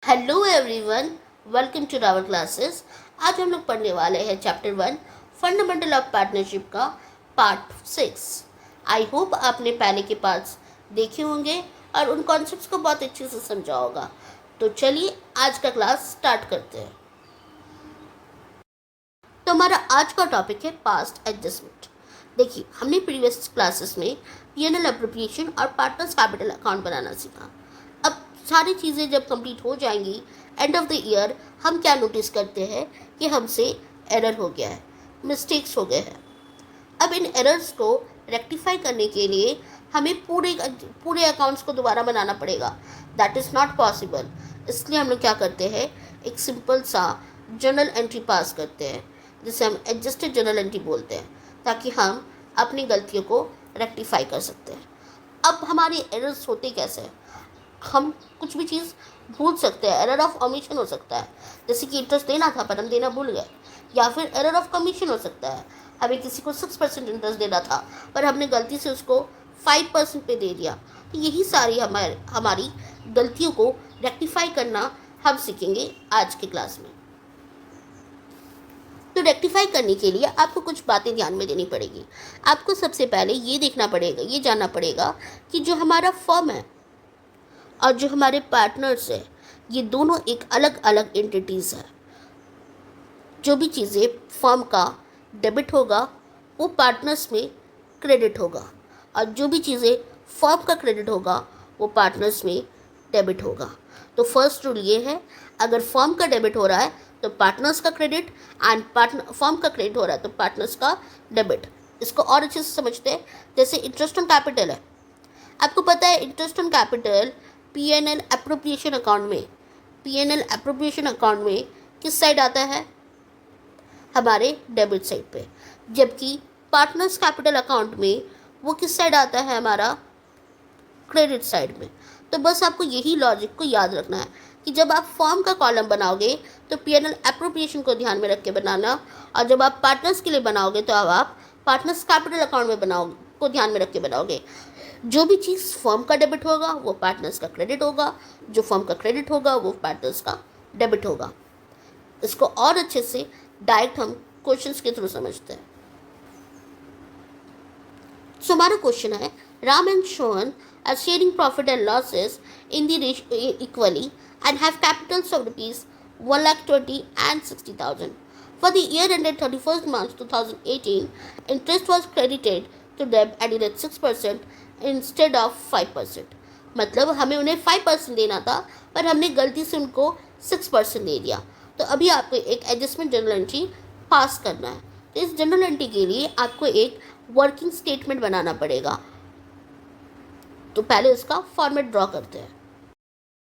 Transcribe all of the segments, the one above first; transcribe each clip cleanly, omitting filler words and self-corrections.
Hello everyone, welcome to our classes. आज हम लोग पढ़ने वाले हैं चैप्टर 1 फंडामेंटल ऑफ पार्टनरशिप का पार्ट 6। आई होप आपने पहले के पार्ट्स देखे होंगे और उन कॉन्सेप्ट्स को बहुत अच्छे से समझा होगा। तो चलिए आज का क्लास स्टार्ट करते हैं। तो हमारा आज का टॉपिक है पास्ट एडजस्टमेंट। देखिए, हमने प्रीवियस क्लासेस में पीएनएल एप्रोप्रिएशन और पार्टनर्स कैपिटल अकाउंट बनाना सीखा। अब सारी चीज़ें जब कंप्लीट हो जाएंगी, एंड ऑफ द ईयर हम क्या नोटिस करते हैं कि हमसे एरर हो गया है, मिस्टेक्स हो गए हैं। अब इन एरर्स को रेक्टिफाई करने के लिए हमें पूरे अकाउंट्स को दोबारा बनाना पड़ेगा। That is not possible. इसलिए हम लोग क्या करते हैं, एक सिंपल सा जर्नल एंट्री पास करते हैं जिसे हम एडजस्टेड जर्नल एंट्री बोलते हैं, ताकि हम अपनी गलतियों को रेक्टिफाई कर सकते हैं। अब हमारे एरर्स होते कैसे हैं, हम कुछ भी चीज़ भूल सकते हैं। एरर ऑफ ओमिशन हो सकता है, जैसे कि इंटरेस्ट देना था पर हम देना भूल गए, या फिर एरर ऑफ कमीशन हो सकता है, हमें किसी को 6% इंटरेस्ट देना था पर हमने गलती से उसको 5% पे दे दिया। तो यही सारी हमारी गलतियों को रेक्टिफाई करना हम सीखेंगे आज के क्लास में। तो रेक्टिफाई करने के लिए आपको कुछ बातें ध्यान में देनी पड़ेगी। आपको सबसे पहले ये देखना पड़ेगा, ये जानना पड़ेगा कि जो हमारा फर्म है और जो हमारे पार्टनर्स है, ये दोनों एक अलग अलग एंटिटीज़ है। जो भी चीज़ें फर्म का डेबिट होगा वो पार्टनर्स में क्रेडिट होगा, और जो भी चीज़ें फर्म का क्रेडिट होगा वो पार्टनर्स में डेबिट होगा। तो फर्स्ट रूल ये है, अगर फर्म का डेबिट हो रहा है तो पार्टनर्स का क्रेडिट, एंड फर्म का क्रेडिट हो रहा है तो पार्टनर्स का डेबिट। इसको और अच्छे से समझते हैं। जैसे इंटरेस्ट ऑन कैपिटल है, आपको पता है interest on capital PNL appropriation account में किस साइड आता है, हमारे डेबिट साइड पे। जबकि पार्टनर्स कैपिटल अकाउंट में वो किस साइड आता है, हमारा क्रेडिट साइड में। तो बस आपको यही लॉजिक को याद रखना है कि जब आप फॉर्म का कॉलम बनाओगे तो पीएनएल एप्रोप्रिएशन को ध्यान में रख के बनाना, और जब आप पार्टनर्स के लिए बनाओगे तो अब आप पार्टनर्स कैपिटल अकाउंट में बनाओगे को ध्यान में रख के बनाओगे। जो भी चीज़ फर्म का डेबिट होगा वो पार्टनर्स का क्रेडिट होगा, जो फर्म का क्रेडिट होगा वो पार्टनर्स का डेबिट होगा। इसको और अच्छे से डायरेक्ट हम क्वेश्चंस के थ्रू समझते हैं। सो हमारा क्वेश्चन है, Ram and Sohan are sharing profit and losses in the equally and have capitals of rupees 1,20,000 and 60,000. For the year ended 31st March 2018, interest was credited to them at 6% instead of 5%। मतलब हमें उन्हें 5% देना था पर हमने गलती से उनको 6% दे दिया। तो अभी आपको एक एडजस्टमेंट जर्नल एंट्री पास करना है। तो इस जर्नल एंट्री के लिए आपको एक वर्किंग स्टेटमेंट बनाना पड़ेगा। तो पहले उसका फॉर्मेट ड्रॉ करते हैं।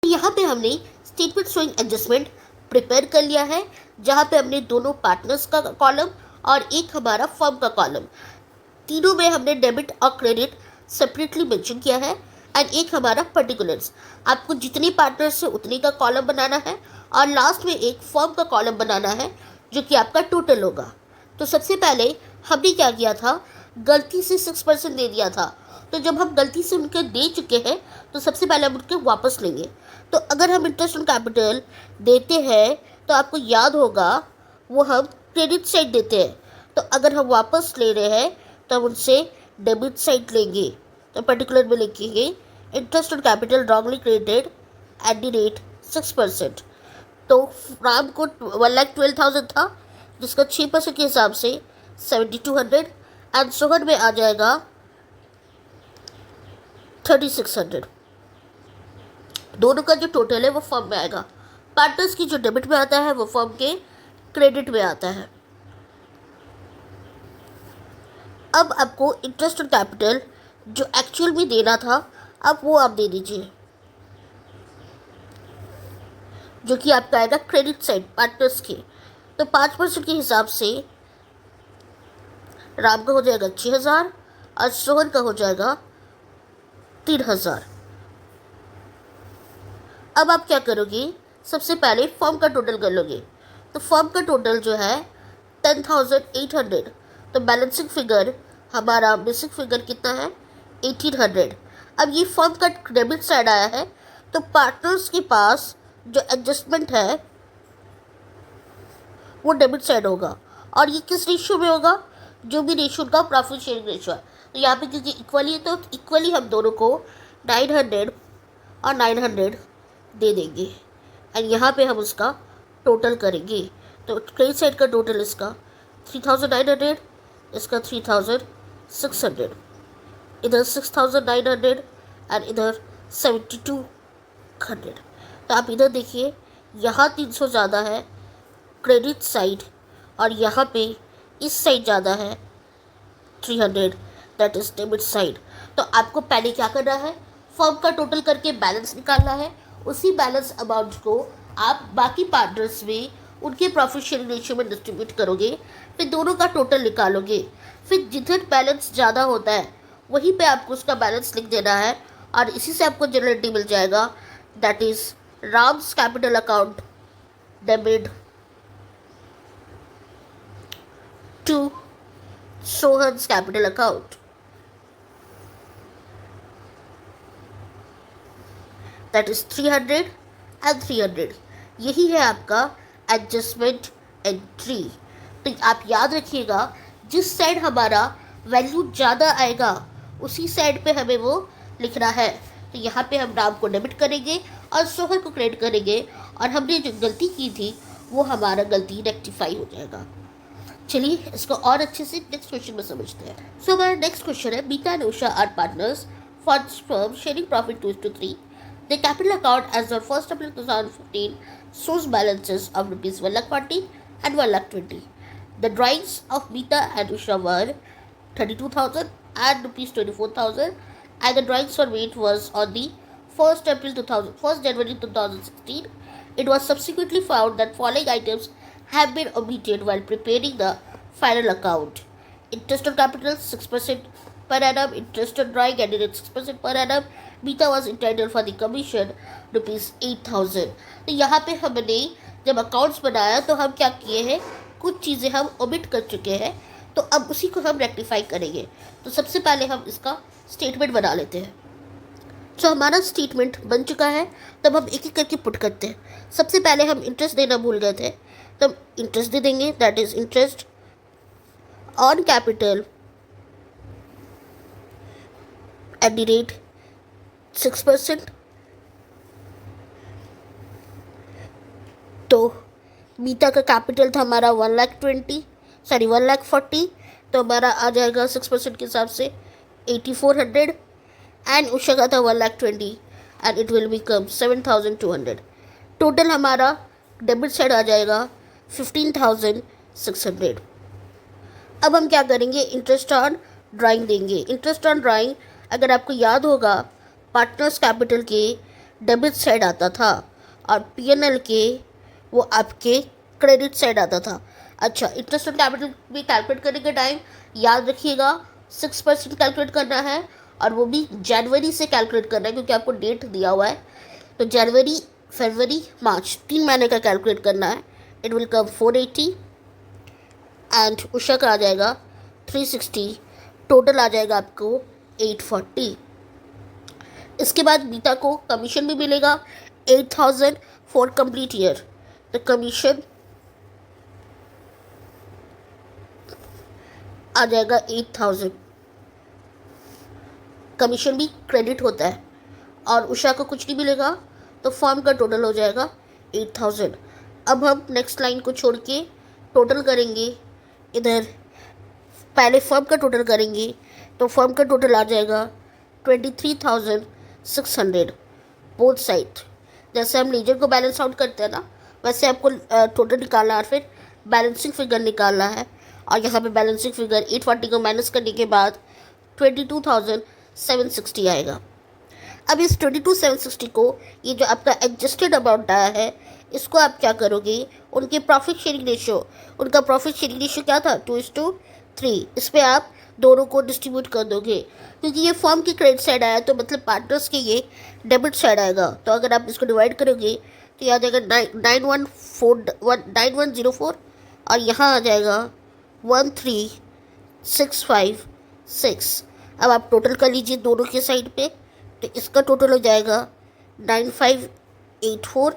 यहाँ पे हमने स्टेटमेंट शोइंग एडजस्टमेंट प्रिपेयर कर लिया है, जहाँ पे हमने दोनों पार्टनर्स का कॉलम और एक हमारा फर्म का कॉलम, तीनों में हमने डेबिट और क्रेडिट सेपरेटली मेंशन किया है, एंड एक हमारा पर्टिकुलर्स। आपको जितने पार्टनर्स है उतने का कॉलम बनाना है, और लास्ट में एक फर्म का कॉलम बनाना है जो कि आपका टोटल होगा। तो सबसे पहले हमने क्या किया था, गलती से 6% दे दिया था। तो जब हम गलती से उनके दे चुके हैं तो सबसे पहले हम उनके वापस लेंगे। तो अगर हम इंटरेस्ट ऑन कैपिटल देते हैं तो आपको याद होगा वो हम क्रेडिट साइड देते हैं। तो अगर हम वापस ले रहे हैं तो हम उनसे डेबिट साइड लेंगे। तो पर्टिकुलर में लिखेंगे interest on capital wrongly credited at the rate 6%। तो राम को 1,12,000 था, जिसका 6% के हिसाब से 7,200, एंड सोहन में आ जाएगा 3,600। दोनों का जो टोटल है वो फर्म में आएगा। पार्टनर्स की जो डेबिट में आता है वो फर्म के क्रेडिट में आता है। अब आपको इंटरेस्ट ऑन कैपिटल जो एक्चुअल में देना था अब वो आप दे दीजिए, जो कि आपका आएगा क्रेडिट साइड पार्टनर्स के। तो 5% के हिसाब से राम का हो जाएगा 6,000 और सोहन का हो जाएगा 3,000। अब आप क्या करोगे, सबसे पहले फर्म का टोटल कर लोगे। तो फर्म का टोटल जो है 10,800। तो बैलेंसिंग फिगर हमारा बेसिक फिगर कितना है, 1,800। अब ये फर्म का डेबिट साइड आया है, तो पार्टनर्स के पास जो एडजस्टमेंट है वो डेबिट साइड होगा। और ये किस रेशियो में होगा, जो भी रेशियो का प्रॉफिट शेयरिंग रेशियो है। तो यहाँ पे क्योंकि इक्वली है तो इक्वली हम दोनों को 900 और 900 दे देंगे एंड यहाँ पे हम उसका टोटल करेंगे। तो क्रेडिट साइड का टोटल इसका 3900, इसका 3600, इधर 6900 एंड इधर 7200। तो आप इधर देखिए, यहाँ 300 ज़्यादा है क्रेडिट साइड और यहाँ पे इस साइड ज़्यादा है 300, दैट इज़ डेबिट साइड। तो आपको पहले क्या करना है, फर्म का टोटल करके बैलेंस निकालना है। उसी बैलेंस अमाउंट को आप बाकी पार्टनर्स में उनके प्रॉफिट शेयरिंग रेशियो में डिस्ट्रीब्यूट करोगे, फिर दोनों का टोटल निकालोगे। फिर जिधर बैलेंस ज़्यादा होता है वहीं पे आपको उसका बैलेंस लिख देना है और इसी से आपको जनरलिटी मिल जाएगा, that is Ram's capital account debit to Sohan's capital account, that is 300 and 300। यही है आपका एडजस्टमेंट एंट्री। तो आप याद रखिएगा, जिस साइड हमारा वैल्यू ज़्यादा आएगा उसी साइड पे हमें वो लिखना है। तो यहाँ पे हम राम को डेबिट करेंगे और सोहन को क्रेडिट करेंगे और हमने जो गलती की थी वो हमारा गलती रेक्टिफाई हो जाएगा। चलिए इसको और अच्छे से नेक्स्ट क्वेश्चन में समझते हैं। सो हमारा नेक्स्ट क्वेश्चन है, Meeta and Usha are partners for firm sharing profit 2:3। The capital account as of 1 April 2015 shows balances of rupees 1,40,000 and 1,20,000. The drawings of Meeta and Usha were 32,000 and rupees 24,000, and the drawings for made was on the 1st January 2016. It was subsequently found that following items have been omitted while preparing the final account: interest on capital 6% per annum, interest on drawing added at 6% per annum. Meeta was entitled for the commission rupees 8,000. तो यहाँ पे हमने जब accounts बनाया तो हम क्या किए हैं, कुछ चीज़ें हम ओमिट कर चुके हैं, तो अब उसी को हम रेक्टिफाई करेंगे। तो सबसे पहले हम इसका स्टेटमेंट बना लेते हैं। तो हमारा स्टेटमेंट बन चुका है, तब हम एक एक करके पुट करते हैं। सबसे पहले हम इंटरेस्ट देना भूल गए थे, तब इंटरेस्ट दे देंगे, that is interest on capital at the rate 6%। तो मीता का कैपिटल था हमारा 1,40,000, तो हमारा आ जाएगा 6% के हिसाब से 8,400 एंड उषा का था 1,20,000 and it will become 7,200। Total हमारा डेबिट साइड आ जाएगा 15,600। अब हम क्या करेंगे, इंटरेस्ट ऑन ड्राइंग देंगे। इंटरेस्ट ऑन ड्राइंग अगर आपको याद होगा, पार्टनर्स कैपिटल के डेबिट साइड आता था और पीएनएल के वो आपके क्रेडिट साइड आता था। अच्छा, इंटरेस्ट ऑन कैपिटल भी कैलकुलेट करने के टाइम याद रखिएगा 6% कैलकुलेट करना है और वो भी जनवरी से कैलकुलेट करना है, क्योंकि आपको डेट दिया हुआ है। तो जनवरी, फरवरी, मार्च 3 महीने का कैलकुलेट करना है। It will come 480 and Usha का आ जाएगा 360, टोटल आ जाएगा आपको 840। इसके बाद मीता को कमीशन भी मिलेगा 8,000 फॉर कंप्लीट ईयर। तो कमीशन आ जाएगा 8,000। कमीशन भी क्रेडिट होता है और उषा को कुछ नहीं मिलेगा, तो फॉर्म का टोटल हो जाएगा 8,000। अब हम नेक्स्ट लाइन को छोड़ के टोटल करेंगे। इधर पहले फर्म का टोटल करेंगे, तो फर्म का टोटल आ जाएगा 23,600 बोथ साइड। जैसे हम लीजर को बैलेंस आउट करते हैं ना, वैसे आपको टोटल निकालना है और फिर बैलेंसिंग फिगर निकालना है। और यहाँ पे बैलेंसिंग फिगर 840 को माइनस करने के बाद 22,760 आएगा। अब इस 22,760 को, ये जो आपका एडजस्टेड अमाउंट आया है, इसको आप क्या करोगे, उनके प्रॉफिट शेयरिंग रेशियो, उनका प्रॉफिट शेयरिंग रेशियो क्या था 2:3, इस पर आप दोनों को डिस्ट्रीब्यूट कर दोगे। क्योंकि ये फॉर्म की क्रेडिट साइड आया तो मतलब पार्टनर्स के ये डेबिट साइड आएगा। तो अगर आप इसको डिवाइड करोगे तो ये आ जाएगा 9104 और यहाँ आ जाएगा 13,656। अब आप टोटल कर लीजिए दोनों के साइड पे, तो इसका टोटल हो जाएगा 9,584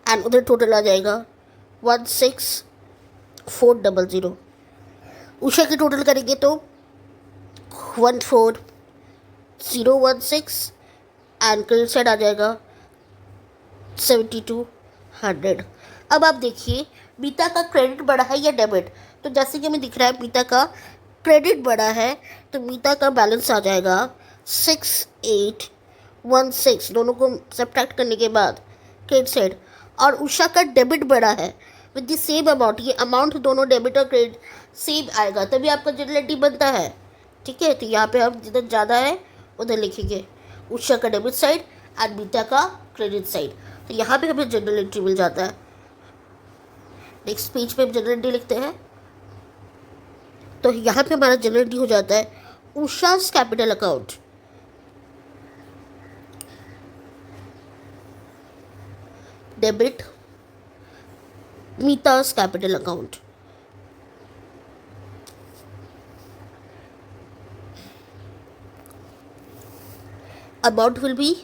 एंड उधर टोटल आ जाएगा 16400। उषा की टोटल करेंगे तो 14016 एंड क्रेडिट साइड आ जाएगा 7200। अब आप देखिए बीता का क्रेडिट बढ़ा है या डेबिट। तो जैसे कि हमें दिख रहा है बीता का क्रेडिट बढ़ा है, तो बीता का बैलेंस आ जाएगा 6816, दोनों को सब्ट्रैक्ट करने के बाद क्रेडिट साइड। और उषा का डेबिट बढ़ा है विद द सेम अमाउंट, ये अमाउंट दोनों डेबिट और क्रेडिट सेम आएगा तभी आपका जर्नल एंट्री बनता है। ठीक है, तो यहाँ पे आप जिधर ज़्यादा है उधर लिखेंगे उषा का डेबिट साइड एंड बीता का क्रेडिट साइड, तो यहाँ पे हमें जर्नल एंट्री मिल जाता है। नेक्स्ट पेज पे हम जर्नल एंट्री लिखते हैं, तो यहाँ पे हमारा जर्नल एंट्री हो जाता है Usha's capital account, debit Meeta's capital account. Amount will be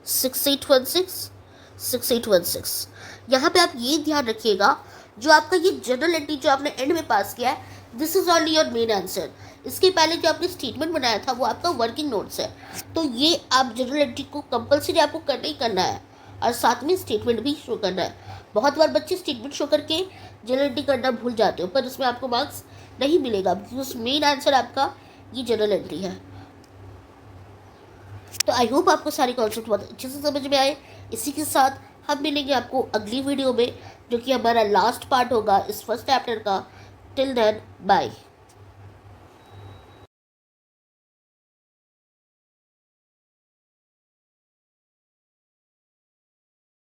6816। यहाँ पे आप ये ध्यान रखिएगा जो आपका ये जर्नल एंट्री जो आपने एंड में पास किया है, this is only your main answer. इसके पहले जो आपने स्टेटमेंट बनाया था वो आपका वर्किंग नोट्स है। तो ये आप जर्नल एंट्री को कंपलसरी आपको करना ही करना है और साथ में स्टेटमेंट भी शो करना है। बहुत बार बच्चे स्टेटमेंट शो करके जर्नल एंट्री करना भूल जाते हो, पर उसमें आपको मार्क्स नहीं मिलेगा बिकॉज मेन आंसर आपका ये जर्नल एंट्री है। तो आई होप आपको सारे कॉन्सेप्ट बहुत अच्छे से समझ में आए। इसी के साथ हम मिलेंगे आपको अगली वीडियो में जो कि हमारा लास्ट पार्ट होगा इस फर्स्ट चैप्टर का। Till then bye.